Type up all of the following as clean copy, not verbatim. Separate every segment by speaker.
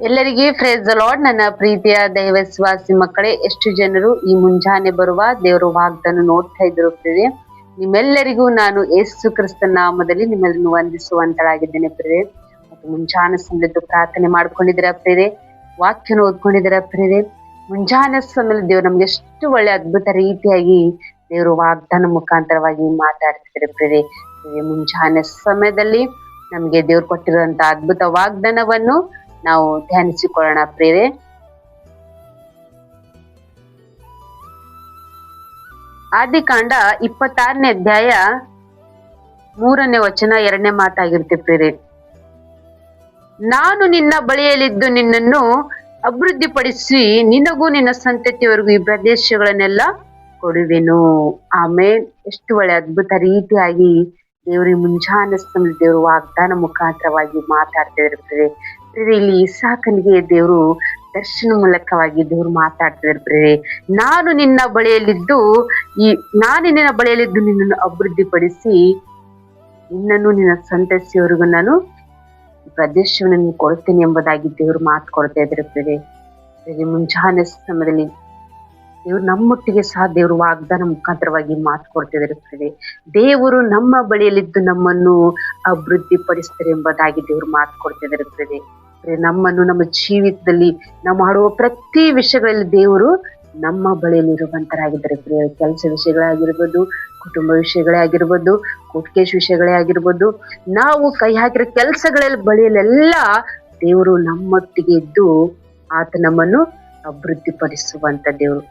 Speaker 1: ಎಲ್ಲರಿಗೆ phrase the lord. ನನ್ನ ಪ್ರೀತಿಯ ದೈವಸ್ವಾಸಿ ಮಕ್ಕಳೇ, ಎಷ್ಟು ಜನರು ಈ ಮುಂಜಾನೆ ಬರುವ ದೇವರು ವಾಗ್ದಾನ ನೋಡ್ತಾ ಇದ್ರು ಪ್ರಿಯರೇ. ನಿಮ್ಮೆಲ್ಲರಿಗೂ ನಾನು ಯೇಸು ಕ್ರಿಸ್ತನ ನಾಮದಲ್ಲಿ ನಿಮ್ಮನ್ನು ವಂದಿಸುವಂತಳಾಗಿದ್ದೇನೆ ಪ್ರಿಯರೇ. ಮತ್ತು ಮುಂಜಾನೆ ಸಮಯದ್ದು ಪ್ರಾರ್ಥನೆ ಮಾಡ್ಕೊಂಡಿದ್ದೀರಾ ಪ್ರಿಯರೇ, ವಾಕ್ಯನ ಓದ್ಕೊಂಡಿದ್ದೀರಾ ಪ್ರಿಯರೇ. ಮುಂಜಾನೆ ಸಮಯದಲ್ಲಿ ದೇವ್ರು ನಮ್ಗೆ ಎಷ್ಟು ಒಳ್ಳೆ ಅದ್ಭುತ ರೀತಿಯಾಗಿ ದೇವರು ವಾಗ್ದಾನ ಮುಖಾಂತರವಾಗಿ ಮಾತಾಡ್ತಿದ್ದಾರೆ ಪ್ರಿಯರೇ. ಮುಂಜಾನೆ ಸಮಯದಲ್ಲಿ ನಮ್ಗೆ ದೇವ್ರು ಕೊಟ್ಟಿರುವಂತ ಅದ್ಭುತ ವಾಗ್ದಾನವನ್ನು ನಾವು ಧ್ಯಾನಿಸಿಕೊಳ್ಳೋಣ ಪ್ರಿಯರೇ. ಆದಿಕಾಂಡ 26ನೇ ಅಧ್ಯಾಯ 3ನೇ ವಚನ 2ನೇ ಮಾತಾಗಿರುತ್ತೆ ಪ್ರಿಯರೇ. ನಾನು ನಿನ್ನ ಬಳಿಯಲ್ಲಿದ್ದು ನಿನ್ನನ್ನು ಅಭಿವೃದ್ಧಿಪಡಿಸಿ ನಿನಗೂ ನಿನ್ನ ಸಂತತಿಯವರೆಗೂ ಈ ಪ್ರದೇಶಗಳನ್ನೆಲ್ಲ ಕೊಡುವೆನು. ಆಮೇಲೆ ಎಷ್ಟು ಒಳ್ಳೆ ಅದ್ಭುತ ರೀತಿಯಾಗಿ ದೇವ್ರಿಗೆ ಮುಂಜಾನೆ ಸಮಯದಲ್ಲಿ ದೇವರು ವಾಗ್ದಾನ ಮುಖಾಂತರವಾಗಿ ಮಾತಾಡ್ತಿದ್ರು. ಇಲ್ಲಿ ಇಸಾಕನಿಗೆ ದೇವರು ದರ್ಶನ ಮೂಲಕವಾಗಿ ದೇವ್ರು ಮಾತಾಡ್ತಿದ್ರು. ನಾನು ನಿನ್ನ ಬಳಿಯಲ್ಲಿದ್ದು ನಿನ್ನನ್ನು ಅಭಿವೃದ್ಧಿಪಡಿಸಿ ನಿನ್ನನ್ನು ನಿನ್ನ ಸಂತತಿಯವರೆಗೂ ನಾನು ಈ ಪ್ರದೇಶವನ್ನು ಕೊಡ್ತೇನೆ ಎಂಬುದಾಗಿ ದೇವ್ರು ಮಾತು ಕೊಡ್ತಾ ಇದ್ರು. ಮುಂಜಾನೆ ಸಮಯದಲ್ಲಿ ದೇವ್ರು ನಮ್ಮೊಟ್ಟಿಗೆ ಸಹ ದೇವರು ವಾಗ್ದಾನ ಮುಖಾಂತರವಾಗಿ ಮಾತು ಕೊಡ್ತಿದ್ದಾರೆ. ದೇವರು ನಮ್ಮ ಬಳಿಯಲ್ಲಿದ್ದು ನಮ್ಮನ್ನು ಅಭಿವೃದ್ಧಿ ಪಡಿಸ್ತಾರೆ ಎಂಬುದಾಗಿ ದೇವ್ರು ಮಾತು ಕೊಡ್ತಿದ್ದಾರೆ. ನಮ್ಮನ್ನು ನಮ್ಮ ಜೀವಿತದಲ್ಲಿ ನಾವು ಮಾಡುವ ಪ್ರತಿ ವಿಷಯಗಳಲ್ಲಿ ದೇವರು ನಮ್ಮ ಬಳಿಯಲ್ಲಿ ಇರುವಂತರಾಗಿದ್ದಾರೆ. ಕೆಲಸ ವಿಷಯಗಳಾಗಿರ್ಬೋದು, ಕುಟುಂಬ ವಿಷಯಗಳೇ ಆಗಿರ್ಬೋದು, ಕೋರ್ಟ್ ಕೇಸ್ ವಿಷಯಗಳೇ ಆಗಿರ್ಬೋದು, ನಾವು ಕೈ ಹಾಕಿರೋ ಕೆಲಸಗಳಲ್ಲಿ ಬಳಿಯಲ್ಲೆಲ್ಲ ದೇವರು ನಮ್ಮೊಟ್ಟಿಗೆ ಇದ್ದು ಆತ ನಮ್ಮನ್ನು ಅಭಿವೃದ್ಧಿ ಪಡಿಸುವಂತ ದೇವರು.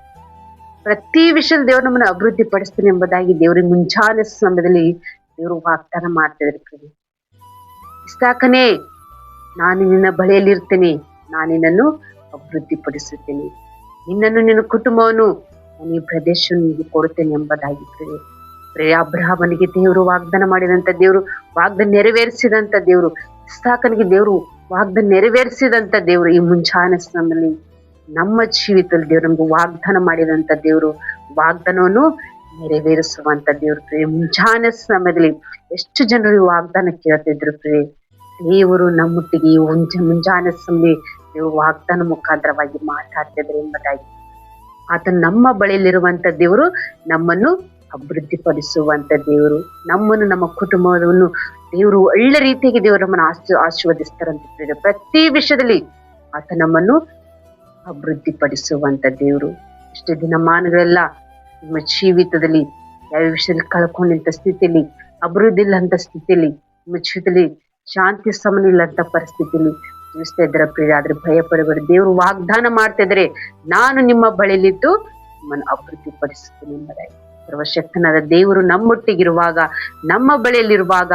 Speaker 1: ಪ್ರತಿ ವಿಷಯದಲ್ಲಿ ದೇವರು ನಮ್ಮನ್ನು ಅಭಿವೃದ್ಧಿ ಪಡಿಸ್ತಾನೆ ಎಂಬುದಾಗಿ ದೇವ್ರಿಗೆ ಮುಂಚಾನೆ ಸಮಯದಲ್ಲಿ ದೇವರು ವಾಗ್ದಾನ ಮಾಡ್ತಿದ್ರು. ಇಸಾಕನೇ, ನಾನು ನಿನ್ನ ಬಳಿಯಲ್ಲಿ ಇರ್ತೇನೆ, ನಾನು ನಿನ್ನನ್ನು ಅಭಿವೃದ್ಧಿ ಪಡಿಸುತ್ತೇನೆ, ನಿನ್ನನ್ನು ನಿನ್ನ ಕುಟುಂಬವನ್ನು ನಾನು ಈ ಪ್ರದೇಶವನ್ನು ಕೊಡುತ್ತೇನೆ ಎಂಬುದಾಗಿರ್ತದೆ. ಅಬ್ರಹಾಮನಿಗೆ ದೇವರು ವಾಗ್ದಾನ ಮಾಡಿದಂತ ದೇವರು, ವಾಗ್ದಾನ ನೆರವೇರಿಸಿದಂತ ದೇವರು, ಇಸಾಕನಿಗೆ ದೇವರು ವಾಗ್ದಾನ ನೆರವೇರಿಸಿದಂತ ದೇವರು ಈ ಮುಂಚಾನೆ ಸಮಯದಲ್ಲಿ ನಮ್ಮ ಜೀವಿತದಲ್ಲಿ ದೇವ್ರು ನಮ್ಗೆ ವಾಗ್ದಾನ ಮಾಡಿದಂತ ದೇವರು, ವಾಗ್ದಾನವನ್ನು ನೆರವೇರಿಸುವಂತ ದೇವ್ರು. ಮುಂಜಾನೆ ಸಮಯದಲ್ಲಿ ಎಷ್ಟು ಜನರು ವಾಗ್ದಾನ ಕೇಳ್ತಿದ್ರು. ದೇವರು ನಮ್ಮೊಟ್ಟಿಗೆ ಈ ಮುಂಜಾನೆ ಸಮಯ ದೇವರು ವಾಗ್ದಾನ ಮುಖಾಂತರವಾಗಿ ಮಾತಾಡ್ತಿದ್ರು ಎಂಬುದಾಗಿ. ಆತ ನಮ್ಮ ಬಳಿಯಲ್ಲಿರುವಂತ ದೇವರು ನಮ್ಮನ್ನು ಅಭಿವೃದ್ಧಿ ಪಡಿಸುವಂತ ದೇವರು, ನಮ್ಮನ್ನು ನಮ್ಮ ಕುಟುಂಬವನ್ನು ದೇವರು ಒಳ್ಳೆ ರೀತಿಯಾಗಿ ದೇವರು ನಮ್ಮನ್ನು ಆಶೀರ್ವದಿಸ್ತಾರಂತ. ಪ್ರತಿ ವಿಷಯದಲ್ಲಿ ಆತ ನಮ್ಮನ್ನು ಅಭಿವೃದ್ಧಿ ಪಡಿಸುವಂತ ದೇವರು. ಇಷ್ಟು ದಿನಮಾನಗಳೆಲ್ಲ ನಿಮ್ಮ ಜೀವಿತದಲ್ಲಿ ಯಾವ ವಿಷಯದಲ್ಲಿ ಕಳ್ಕೊಂಡಂತ ಸ್ಥಿತಿಯಲ್ಲಿ, ಅಭಿವೃದ್ಧಿ ಇಲ್ಲಂತ ಸ್ಥಿತಿಯಲ್ಲಿ, ನಿಮ್ಮ ಜೀವಿತದಲ್ಲಿ ಶಾಂತಿ ಸಮನ ಇಲ್ಲಂತ ಪರಿಸ್ಥಿತಿಯಲ್ಲಿ ಜೀವಿಸ್ತಾ ಇದ್ದಾರ ಪ್ರಿಯ. ಆದ್ರೆ ಭಯ ಪಡಬೇಡಿ, ದೇವರು ವಾಗ್ದಾನ ಮಾಡ್ತಾ ಇದ್ದಾರೆ, ನಾನು ನಿಮ್ಮ ಬಳಿಯಲ್ಲಿದ್ದು ನಿಮ್ಮನ್ನು ಅಭಿವೃದ್ಧಿ ಪಡಿಸುತ್ತೇನೆ ಎಂಬುದಾಗಿ. ಸರ್ವಶಕ್ತನಾದ ದೇವರು ನಮ್ಮೊಟ್ಟಿಗಿರುವಾಗ, ನಮ್ಮ ಬಳಿಯಲ್ಲಿರುವಾಗ,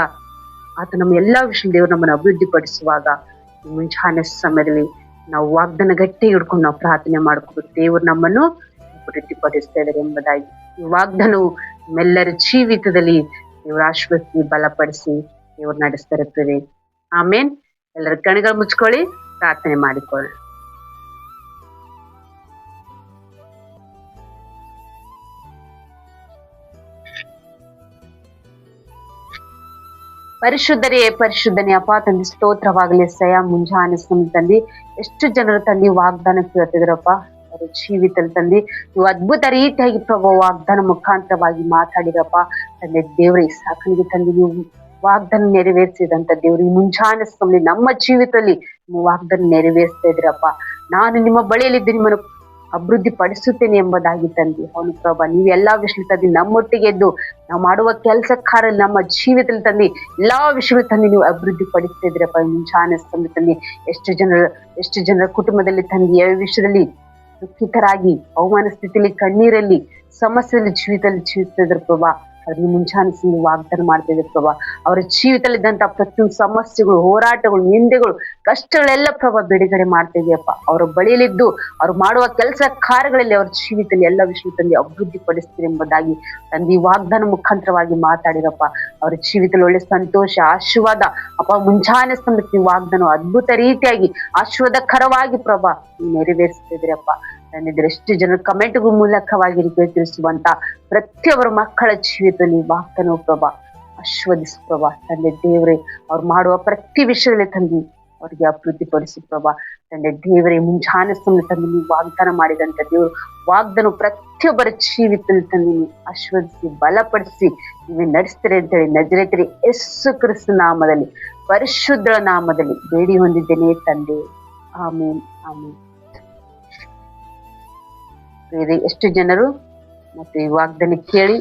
Speaker 1: ಆತ ನಮ್ಮ ಎಲ್ಲಾ ವಿಷಯ ದೇವರು ನಮ್ಮನ್ನು ಅಭಿವೃದ್ಧಿ ಪಡಿಸುವಾಗ ಮುಂಜಾನೆ ಸಮಯದಲ್ಲಿ ನಾವು ವಾಗ್ದಾನ ಗಟ್ಟಿ ಹಿಡ್ಕೊಂಡು ನಾವು ಪ್ರಾರ್ಥನೆ ಮಾಡ್ಕೊಂಡು ದೇವರು ನಮ್ಮನ್ನು ಅಭಿವೃದ್ಧಿ ಪಡಿಸ್ತಾ ಇದ್ದಾರೆ ಎಂಬುದಾಗಿ. ಈ ವಾಗ್ದಾನವು ನಮ್ಮೆಲ್ಲರ ಜೀವಿತದಲ್ಲಿ ದೇವರ ಆಶೀರ್ವದಿಸಿ ಬಲಪಡಿಸಿ ದೇವರು ನಡೆಸ್ತಾ ಇರ್ತದೆ. ಆಮೇನ್. ಎಲ್ಲರ ಕಣ್ಗಳು ಮುಚ್ಕೊಳ್ಳಿ, ಪ್ರಾರ್ಥನೆ ಮಾಡಿಕೊಳ್ಳಿ. ಪರಿಶುದ್ಧನೇ ಅಪ್ಪ ತಂದೆ, ಸ್ತೋತ್ರವಾಗಲಿ ಸಯ. ಮುಂಜಾನೆ ತಂದೆ ಎಷ್ಟು ಜನರು ತಂದೆ ವಾಗ್ದಾನ ಕೇಳ್ತಿದ್ರಪ್ಪ, ಅವ್ರ ಜೀವಿತದಲ್ಲಿ ತಂದೆ ನೀವು ಅದ್ಭುತ ರೀತಿಯಾಗಿ ಪ್ರಭು ವಾಗ್ದಾನ ಮುಖಾಂತರವಾಗಿ ಮಾತಾಡಿರಪ್ಪ ತಂದೆ. ದೇವ್ರ ಇಸಾಕನಿಗೆ ತಂದೆ ನೀವು ವಾಗ್ದಾನ ನೆರವೇರಿಸಿದಂತ ದೇವ್ರು ಈ ಮುಂಜಾನೆ ಸಮಯ ನಮ್ಮ ಜೀವಿತದಲ್ಲಿ ನೀವು ವಾಗ್ದಾನ ನೆರವೇರಿಸ್ತಾ ಇದ್ರಪ್ಪ. ನಾನು ನಿಮ್ಮ ಬಳಿಯಲ್ಲಿದ್ದು ನಿಮ್ಮನ್ನು ಅಭಿವೃದ್ಧಿ ಪಡಿಸುತ್ತೇನೆ ಎಂಬುದಾಗಿ ತಂದೆ. ಅವನು ಪ್ರಭಾ, ನೀವೆಲ್ಲಾ ವಿಷಯ ತಂದೆ ನಮ್ಮೊಟ್ಟಿಗೆ ಎದ್ದು ನಾವು ಮಾಡುವ ಕೆಲಸ ಕಾರ್ಯ ನಮ್ಮ ಜೀವಿತದಲ್ಲಿ ತಂದೆ ಎಲ್ಲಾ ವಿಷಯಗಳು ತಂದೆ ನೀವು ಅಭಿವೃದ್ಧಿ ಪಡಿಸ್ತಾ ಇದ್ರಪ್ಪ. ಮುಂಚಾನೆ ತಂದೆ ಎಷ್ಟು ಜನರ ಕುಟುಂಬದಲ್ಲಿ ತಂದೆ ಯಾವ ವಿಷಯದಲ್ಲಿ ದುಃಖಿತರಾಗಿ ಅವಮಾನ ಸ್ಥಿತಿಯಲ್ಲಿ ಕಣ್ಣೀರಲ್ಲಿ ಸಮಸ್ಯೆಯಲ್ಲಿ ಜೀವಿತದಲ್ಲಿ ಪ್ರಭಾ, ಅದ್ರ ಮುಂಚಾನೆ ವಾಗ್ದಾನ ಮಾಡ್ತಾ ಇದ್ರು ಪ್ರಭಾ. ಅವರ ಜೀವಿತದಲ್ಲಿ ಇದ್ದಂತ ಪ್ರತಿಯೊಂದು ಸಮಸ್ಯೆಗಳು, ಹೋರಾಟಗಳು, ನಿಂದೆಗಳು, ಕಷ್ಟಗಳೆಲ್ಲ ಪ್ರಭಾ ಬಿಡುಗಡೆ ಮಾಡ್ತಾ ಇದೆಯಪ್ಪ. ಅವರ ಬಳಿಯಲ್ಲಿದ್ದು ಅವ್ರು ಮಾಡುವ ಕೆಲಸ ಕಾರ್ಯಗಳಲ್ಲಿ ಅವ್ರ ಜೀವಿತದಲ್ಲಿ ಎಲ್ಲ ವಿಷಯ ತಂದೆ ಅಭಿವೃದ್ಧಿ ಪಡಿಸ್ತೀರಿ ಎಂಬುದಾಗಿ ತಂದೆ ವಾಗ್ದಾನ ಮುಖಾಂತರವಾಗಿ ಮಾತಾಡಿರಪ್ಪ. ಅವ್ರ ಜೀವಿತದಲ್ಲಿ ಒಳ್ಳೆ ಸಂತೋಷ, ಆಶೀರ್ವಾದ ಅಪ್ಪ ಮುಂಚಾನೆ ಸಂದರ್ಭ ವಾಗ್ದಾನ ಅದ್ಭುತ ರೀತಿಯಾಗಿ ಆಶೀರ್ವಾದಕರವಾಗಿ ಪ್ರಭಾ ನೆರವೇರಿಸ್ತಿದ್ರಪ್ಪ. ತಂದಿದ್ರೆ ಎಷ್ಟು ಜನರು ಕಮೆಂಟ್ಗಳ ಮೂಲಕವಾಗಿ ತಿಳಿಸುವಂತ ಪ್ರತಿಯೊಬ್ಬರ ಮಕ್ಕಳ ಜೀವಿತದಲ್ಲಿ ವಾಗ್ದಾನ ಪ್ರಭಾ ಆಶೀರ್ವದಿಸು ಪ್ರಭಾ. ತಂದೆ ದೇವ್ರೆ, ಅವ್ರು ಮಾಡುವ ಪ್ರತಿ ವಿಷಯದಲ್ಲಿ ತಂದೆ ಅವ್ರಿಗೆ ಅಭಿವೃದ್ಧಿಪಡಿಸಿ ಪ್ರಭಾ. ತಂದೆ ದೇವರೇ, ಮುಂಜಾನೆ ಸಮಯ ತಂದು ನೀವು ವಾಗ್ದಾನ ಮಾಡಿದಂತ ದೇವರು ವಾಗ್ದಾನ ಪ್ರತಿಯೊಬ್ಬರ ಜೀವಿತದಲ್ಲಿ ತಂದು ನೀವು ಆಶೀರ್ವದಿಸಿ ಬಲಪಡಿಸಿ ನೀವೇ ನಡೆಸ್ತೀರಿ ಅಂತೇಳಿ ನಜರೇತಿರಿ ಯೇಸು ಕ್ರಿಸ್ತ ನಾಮದಲ್ಲಿ, ಪರಿಶುದ್ಧ ನಾಮದಲ್ಲಿ ಬೇಡಿ ಹೊಂದಿದ್ದೇನೆ ತಂದೆ. ಆಮೇನ್, ಆಮೇನ್. ಪ್ರಿಯರೇ, ಎಷ್ಟು ಜನರು ಮತ್ತೆ ಈ ವಾಗ್ದಾನ ಕೇಳಿ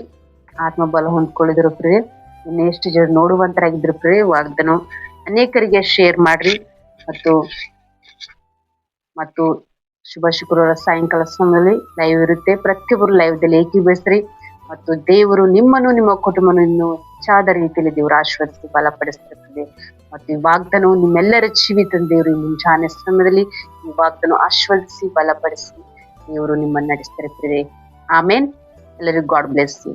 Speaker 1: ಆತ್ಮಬಲ ಹೊಂದ್ಕೊಳ್ಳಿದ್ರು ಪ್ರಿಯೆ. ಇನ್ನು ಎಷ್ಟು ಜನ ನೋಡುವಂತರಾಗಿದ್ರು ಪ್ರಿಯೆ. ವಾಗ್ದಾನ ಅನೇಕರಿಗೆ ಶೇರ್ ಮಾಡ್ರಿ. ಮತ್ತು ಶುಭ ಶುಕ್ರವಾರ ಸಾಯಂಕಾಲ ಸಮಯದಲ್ಲಿ ಲೈವ್ ಇರುತ್ತೆ. ಪ್ರತಿಯೊಬ್ಬರು ಲೈವ್ದಲ್ಲಿ ಏಕೀಭವಿಸ್ರಿ. ಮತ್ತು ದೇವರು ನಿಮ್ಮನ್ನು ನಿಮ್ಮ ಕುಟುಂಬವನ್ನು ಇನ್ನೂ ಹೆಚ್ಚಾದ ರೀತಿಯಲ್ಲಿ ದೇವರು ಆಶೀರ್ವದಿಸಿ ಬಲಪಡಿಸ್ತಿರ್ತದೆ. ಮತ್ತು ಈ ವಾಗ್ದಾನವು ನಿಮ್ಮೆಲ್ಲರ ಜೀವಿತ ದೇವರು ಈ ಮುಂಜಾನೆ ಸಮಯದಲ್ಲಿ ಈ ವಾಗ್ದಾನ ಆಶೀರ್ವದಿಸಿ ಬಲಪಡಿಸಿ ದೇವರು ನಿಮ್ಮನ್ನು ನಡೆಸ್ತಿರ್ತಾರೆ. ಆಮೇನ್. ಎಲ್ಲರಿಗೂ ಗಾಡ್ ಬ್ಲೆಸ್ ಯು.